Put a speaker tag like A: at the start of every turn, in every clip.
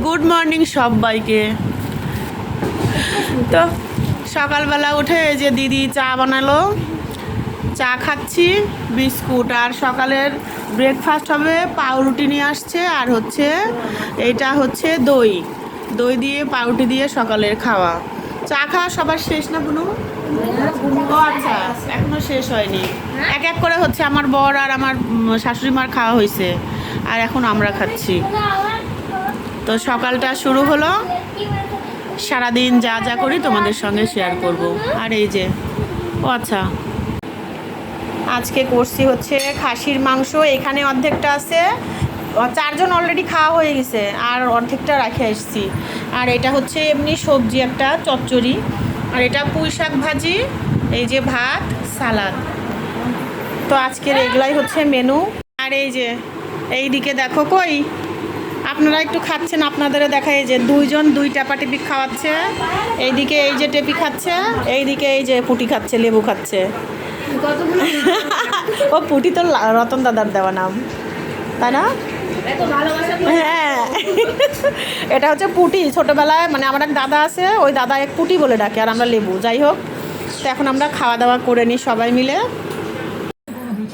A: Good morning সবাইকে। তো সকালবেলা উঠে এই যে দিদি চা বানালো, চা খাচ্ছি, বিস্কুট। আর সকালের ব্রেকফাস্ট হবে, পাউরুটি নিয়ে আসছে, আর হচ্ছে এটা হচ্ছে দই দই দিয়ে পাউরুটি দিয়ে সকালের খাওয়া। চা খাওয়া সবার শেষ না বুনু? ও আচ্ছা, এখনো শেষ হয়নি। এক এক করে হচ্ছে আমার বর আর আমার শাশুড়ি মার খাওয়া হয়েছে, আর এখন আমরা খাচ্ছি। তো সকালটা শুরু হলো, সারাদিন যা যা করি তোমাদের সঙ্গে শেয়ার করব। আর এই যে ও আচ্ছা, আজকে করছি হচ্ছে খাসির মাংস। এখানে অর্ধেকটা আছে, 4 জন অলরেডি খাওয়া হয়ে গেছে, আর অর্ধেকটা রেখে এসেছি। আর এটা হচ্ছে এমনি সবজি একটা চচ্চড়ি, আর এটা পুঁই শাক ভাজি, এই যে ভাত, সালাদ। তো আজকের এগুলাই হচ্ছে মেনু। আর এই যে এইদিকে দেখো, কই আপনারা একটু খাচ্ছেন, আপনাদের দেখা, এই যে 2 জন 2 টেপা টেপি খাওয়াচ্ছে। এইদিকে এই যে টেপি খাচ্ছে, এইদিকে এই যে পুটি খাচ্ছে, লেবু খাচ্ছে। ও পুটি তো রতন দাদার দেওয়া নাম, তাই না? হ্যাঁ, এটা হচ্ছে পুটি। ছোটোবেলায় মানে আমার এক দাদা আছে, ওই দাদা এক পুটি বলে ডাকে, আর আমরা লেবু। যাই হোক, তো এখন আমরা খাওয়া দাওয়া করে নিই সবাই মিলে।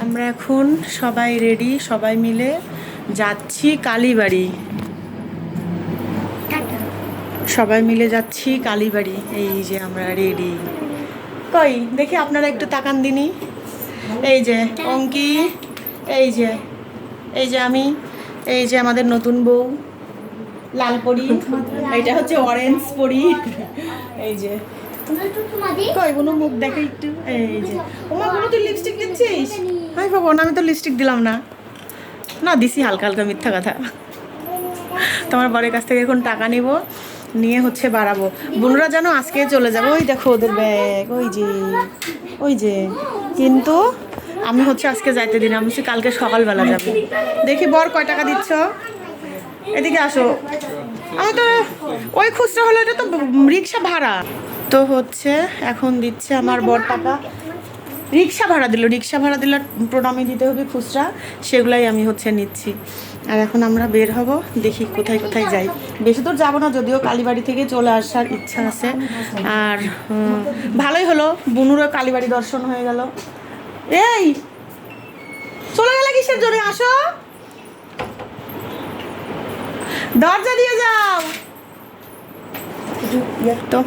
A: আমরা এখন সবাই রেডি, সবাই মিলে যাচ্ছি কালীবাড়ি। সবাই মিলে যাচ্ছি কালীবাড়ি। এই যে আমরা রেডি। কই দেখি আপনারা একটু তাকান দিনি। এই যে অঙ্কি, এই যে আমি, এই যে আমাদের নতুন বউ লাল পরি, এইটা হচ্ছে অরেঞ্জ পরি। এই যে কই কোনো মুখ দেখে একটু। এই যে ওমা, কোনো তুই লিপস্টিক দিচ্ছিস? হাই বাবা, আমি তো লিপস্টিক দিলাম না। না দিছি হালকা হালকা, মিথ্যা কথা। তোমার বরের কাছ থেকে এখন টাকা নিব, নিয়ে হচ্ছে বাড়াবো। বোনরা যেন আজকে চলে যাবো। ওই দেখো ওদের ব্যাগ, ওই যে কিন্তু আমি হচ্ছে আজকে যাইতে দিন, আমি হচ্ছে কালকে সকালবেলা যাবো। দেখি বর কয় টাকা দিচ্ছ, এদিকে আসো। আমি তো ওই খুচরা হলো, এটা তো রিক্সা ভাড়া। তো হচ্ছে এখন দিচ্ছে আমার বর টাকা, রিক্সা ভাড়া দিল, প্রণামী দিতে হবে খুচরা, সেগুলাই আমি হচ্ছে নিচ্ছি। আর এখন আমরা বের হব, দেখি কোথায় কোথায় যাই। বেশি দূর যাবো না, যদিও কালীবাড়ি থেকে চলে আসার ইচ্ছা আছে। আর ভালোই হলো, বুনুরও কালীবাড়ি দর্শন হয়ে গেল। এই চলে গেলে কিসের জন্য? আসো, দরজা দিয়ে যাও তো।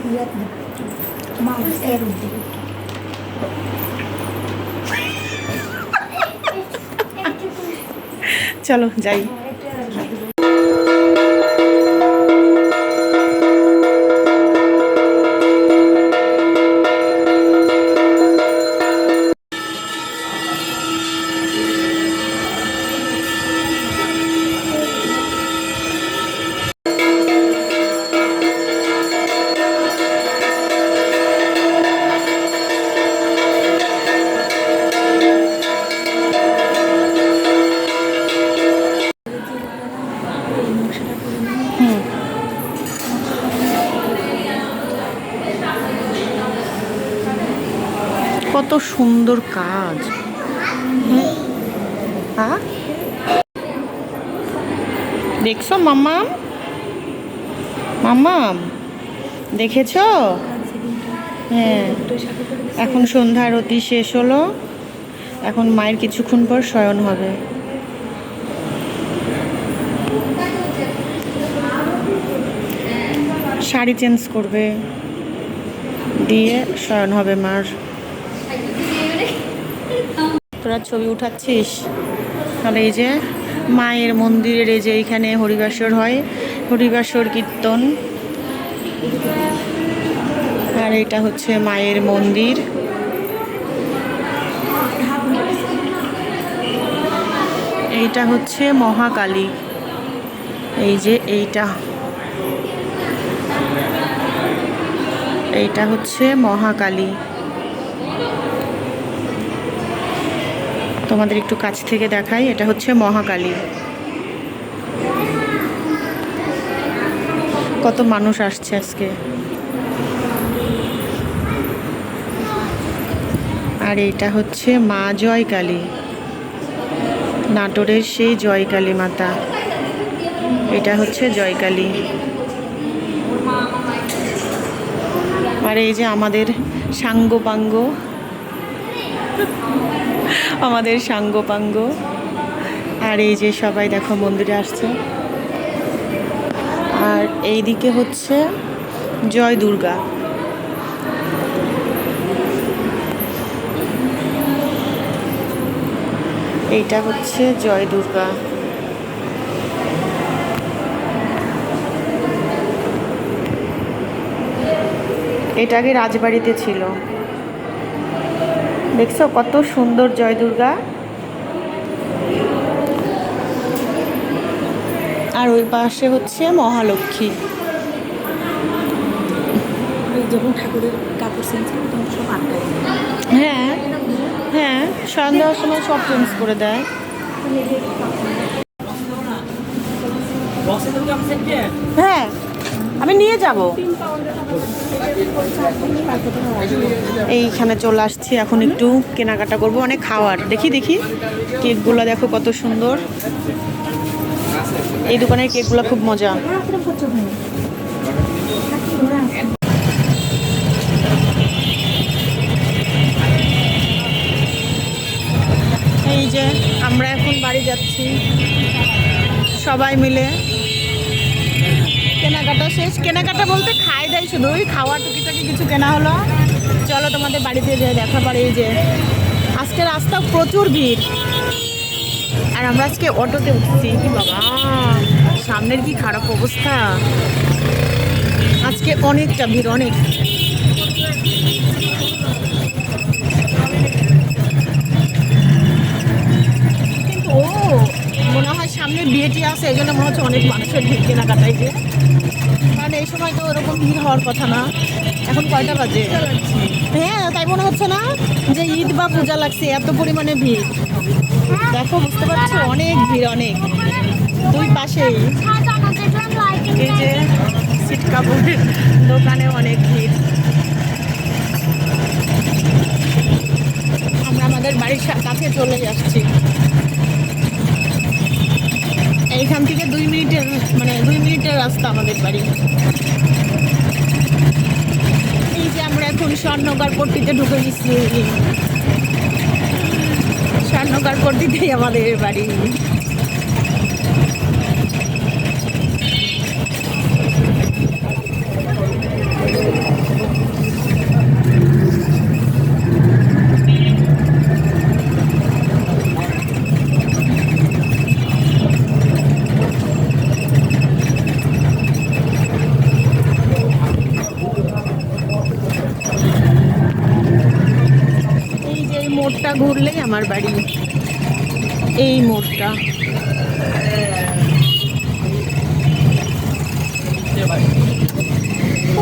A: চলো যাই। কত সুন্দর কাজ। হ্যাঁ দেখছো মাম্মাম? দেখেছ? হ্যাঁ, এখন সন্ধ্যা আরতি শেষ হলো, এখন মায়ের কিছুক্ষণ পর শয়ন হবে। শাড়ি চেঞ্জ করবে, দিয়ে শয়ন হবে মার। তোরা ছবি উঠাচ্ছিস? তাহলে এই যে মায়ের মন্দিরের, এই যে এইখানে হরিবাসর হয়, হরিবাসর কীর্তন। আর এটা হচ্ছে মায়ের মন্দির। এইটা হচ্ছে মহাকালী, এই যে এইটা হচ্ছে মহাকালী। তোমাদের একটু কাছ থেকে দেখাই, এটা হচ্ছে মহাকালী। কত মানুষ আসছে আজকে। আর এইটা হচ্ছে মা জয়কালী, নাটোরের সেই জয়কালী মাতা। এটা হচ্ছে জয়কালী। আর এই যে আমাদের সাঙ্গপাঙ্গ, আমাদের সাঙ্গপাঙ্গ। আর এই যে সবাই দেখো মন্দিরে আসছে। আর এইদিকে হচ্ছে জয় দুর্গা। এইটা হচ্ছে জয় দুর্গা। এটা আগে রাজবাড়িতে ছিল। দেখছো কত সুন্দর জয় দুর্গা। আর ওই পাশে হচ্ছে মহালক্ষ্মী।
B: যখন ঠাকুরের কাপড় চেঞ্জ করে তখন সব আটকায়।
A: হ্যাঁ হ্যাঁ, শয়ন দেওয়ার সময় সব চেঞ্জ করে দেয়। হ্যাঁ, আমি নিয়ে যাব। এইখানে চলে আসছি, এখন একটু কেনাকাটা করব, অনেক খাওয়ার। দেখি দেখি কেকগুলো দেখো কত সুন্দর। এই দোকানের কেকগুলো খুব মজা। এই যে আমরা এখন বাড়ি যাচ্ছি সবাই মিলে। কেনাকাটা শেষ। কেনাকাটা বলতে খাই দেয় শুধুই, খাওয়া টুকিটাকি কিছু কেনা হলো। চলো তোমাদের বাড়িতে যেয়ে দেখা পারে। এই যে আজকে রাস্তা প্রচুর ভিড়। আর আমরা আজকে অটোতে উঠছি। কি বাবা, সামনের কি খারাপ অবস্থা। আজকে অনেকটা ভিড়, অনেক। কিন্তু ও মনে হয় সামনে বিয়েটি আছে, এই জন্য মনে হচ্ছে অনেক মানুষের ভিড় কেনাকাটায়। যে কারণ এই সময় তো ওরকম ভিড় হওয়ার কথা না। এখন কয়টা বাজে? হ্যাঁ, তাই মনে হচ্ছে না যে ঈদ বা পূজা লাগছে, এত পরিমাণে ভিড়। দেখো, বুঝতে পারছো, অনেক ভিড়, অনেক। দুই পাশেই এই যে সিট কাপড়ের দোকানে অনেক ভিড়। আমরা আমাদের বাড়ির কাছে চলে আসছি। এইখান থেকে 2 মিনিটের রাস্তা আমাদের বাড়ি। এই যে আমরা এখন স্বর্ণকার পট্টিতে ঢুকে গেছি। স্বর্ণকার পট্টিতেই আমাদের বাড়ি। মোড়টা ঘুরলেই আমার বাড়ি। এই মোড়টা।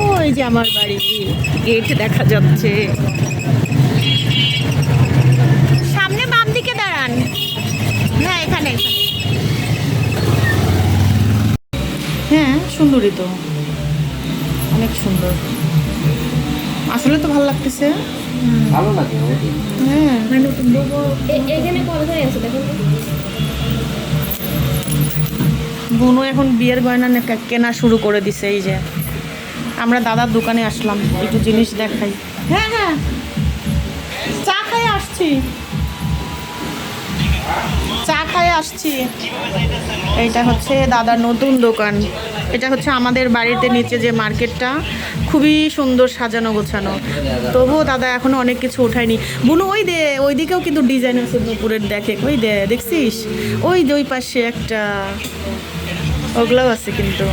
A: ওই যে আমার বাড়ি, গেট দেখা যাচ্ছে। সামনে বাম দিকে দাঁড়ান। হ্যাঁ, এখানে। হ্যাঁ, সুন্দরই তো, অনেক সুন্দর। আসলে তো ভালো লাগতেছে।
C: ভালো লাগে।
A: হ্যাঁ,
B: এখানে কতটাই আছে দেখুন।
A: বোনও এখন বিয়ের গয়না কেনা শুরু করে দিছে। এই যে আমরা দাদার দোকানে আসলাম, একটু জিনিস দেখাই। হ্যাঁ হ্যাঁ, চা খাই আসছি। এইটা হচ্ছে দাদার নতুন দোকান। এটা হচ্ছে আমাদের বাড়িতে নিচে যে মার্কেটটা, খুবই সুন্দর সাজানো গোছানো। তবুও দাদা এখনো অনেক কিছু উঠায়নি। বুনু ওইদিকেও কিন্তু ডিজাইন আছে দুপুরের। ওই দেখছিস, ওই যে ওই পাশে একটা, ওগুলোও আছে। কিন্তু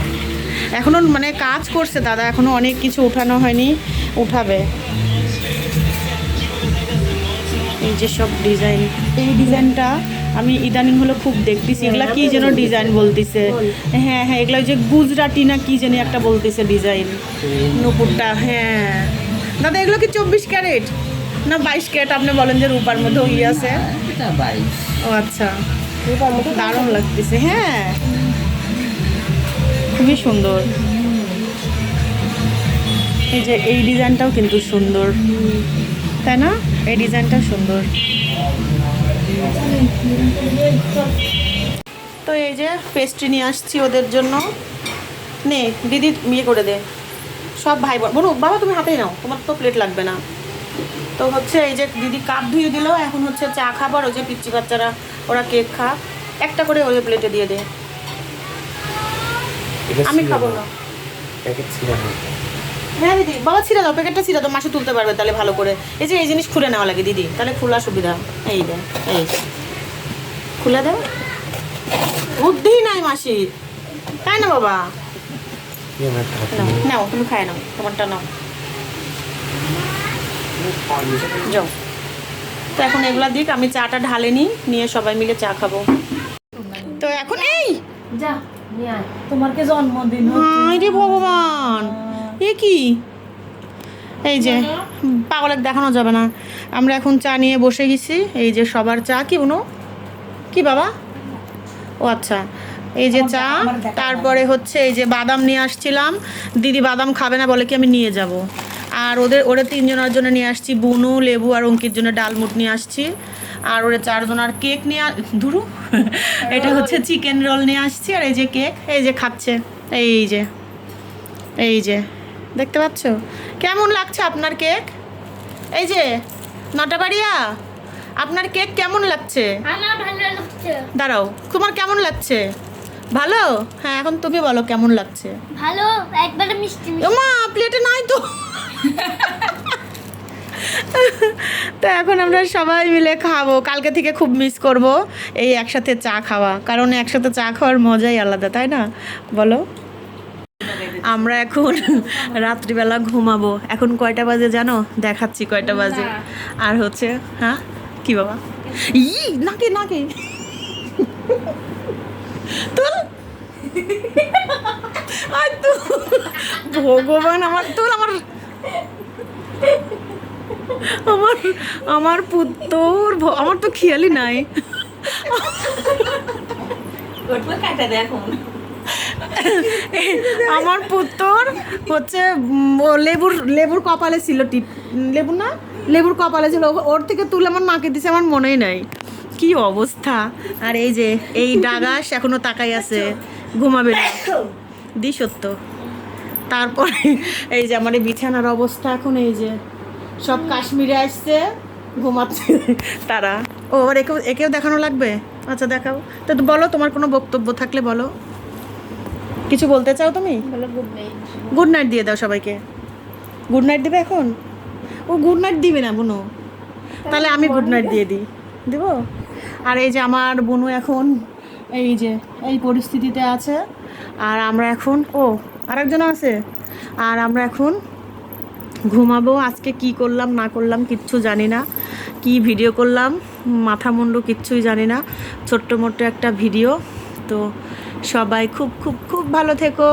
A: এখনো মানে কাজ করছে দাদা, এখনো অনেক কিছু উঠানো হয়নি, উঠাবে। এই যে সব ডিজাইন, এই ডিজাইনটা আমি ইদানিং হলো খুব দেখতেছি। এগুলা কি যেন ডিজাইন বলতেছে। হ্যাঁ হ্যাঁ, এগুলা যে গুজরাটি না কি জানি একটা বলতেছে ডিজাইন, নুপুরটা। হ্যাঁ দাদা, এগুলো কি 24 ক্যারেট না 22 ক্যারেট? আপনি বলেন যে রূপার মধ্যে ওই আছে। ও আচ্ছা, দারুণ লাগতেছে। হ্যাঁ, খুবই সুন্দর। এই যে এই ডিজাইনটাও কিন্তু সুন্দর, তাই না? এই ডিজাইনটাও সুন্দর। তো এই যে পেস্ট্রি নিয়ে আসছি ওদের জন্য। নে দিদি ইয়ে করে দে, সব ভাই বোন। বলু বাবা তুমি হাতেই নাও, তোমার তো প্লেট লাগবে না। তো হচ্ছে এই যে দিদি কাপ ধুয়ে দিল, এখন হচ্ছে চা খাবার। ওই যে পিচ্চি বাচ্চারা ওরা কেক খা, একটা করে ওই প্লেটে দিয়ে দে। আমি খাবো না। হ্যাঁ দিদি বাবা ছিঁড়ে দাও, প্যাকেটটা ছিঁড়ে দাও, মাসে তুলতে পারবে তাহলে ভালো করে। এই যে এই জিনিস খুলে নেওয়া লাগে দিদি, তাহলে খোলা সুবিধা। এই দে, এই খুলে দাও। বুদ্ধি নাই মাসি, তাই না বাবা? নাও তুমি খাই নাও, তোমারটা নাও, যাও। তো এখন এগুলা দিক, আমি চাটা ঢালে নিয়ে সবাই মিলে চা খাবো। তো এখন এই
B: যা নিয়ে আয়, তোমার কে জন্মদিন
A: রে ভগবান, এ কি? এই যে পাগলের দেখানো যাবে না, আমরা এখন চা নিয়ে বসে গেছি। এই যে সবার চা। কি উনো কি বাবা? ও আচ্ছা, এই যে চা। তারপরে হচ্ছে এই যে বাদাম নিয়ে আসছিলাম, দিদি বাদাম খাবে না বলে কি আমি নিয়ে যাব। আর ওদের তিনজনের জন্য নিয়ে আসছি বুনু, লেবু আর অঙ্কির জন্য ডালমুট নিয়ে আসছি। আর ওরা চারজনের কেক নিয়ে ধুরু এটা হচ্ছে চিকেন রোল নিয়ে আসছি। আর এই যে কেক, এই যে খাচ্ছে। এই যে দেখতে পাচ্ছ কেমন লাগছে আপনার কেক? এই যে নটাবাড়িয়া, আপনার কেক কেমন লাগছে?
C: আমার ভালো লাগছে।
A: দাঁড়াও, তোমার কেমন লাগছে? ভালো? হ্যাঁ এখন তুমি বলো কেমন লাগছে।
C: ভালো, একবারে মিষ্টি
A: ও মা প্লেটে নাই তো। তো এখন আমরা সবাই মিলে খাবো। কালকে থেকে খুব মিস করব এই একসাথে চা খাওয়া, কারণ একসাথে চা খাওয়ার মজাই আলাদা, তাই না বলো? আমরা এখন রাত্রিবেলা ঘুমাবো। এখন কয়টা বাজে জানো? দেখাচ্ছি কয়টা বাজে। আর হচ্ছে হ্যাঁ কি বাবা? নাকি তোর ভগবান, আমার পুত্তর, আমার তো খেয়ালই নাই। আমার পুত্তর হচ্ছে লেবুর কপালে ছিল, লেবুর কপালে ছিল, ওর থেকে তুলে আমার মাকে দিছে, আমার মনেই নাই কি অবস্থা। আর এই যে এই ডাগাস এখনো তাকাই আছে, ঘুমাবে না দি সত্য। তারপরে এই যে আমার এই বিছানার অবস্থা এখন, এই যে সব কাশ্মীরে আসছে, ঘুমাচ্ছে তারা। ও আবার একেও দেখানো লাগবে? আচ্ছা দেখাও তো। বলো তোমার কোনো বক্তব্য থাকলে বলো, কিছু বলতে চাও তুমি? গুড নাইট দিয়ে দাও সবাইকে। গুড নাইট দিবে এখন? ও গুড নাইট দিবে না বুনু, তাহলে আমি গুড নাইট দিয়ে দিব। আর এই যে আমার বুনু এখন এই যে এই পরিস্থিতিতে আছে। আর আমরা এখন আরেকজন আছে। আর আমরা এখন ঘুমাবো। আজকে কি করলাম না করলাম কিচ্ছু জানি না, কি ভিডিও করলাম মাথা মুন্ডু কিচ্ছুই জানি না, ছোট্ট মোট্ট একটা ভিডিও। তো সবাই খুব খুব খুব ভালো থেকো,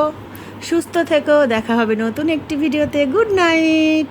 A: সুস্থ থেকো, দেখা হবে নতুন একটি ভিডিওতে। Good night.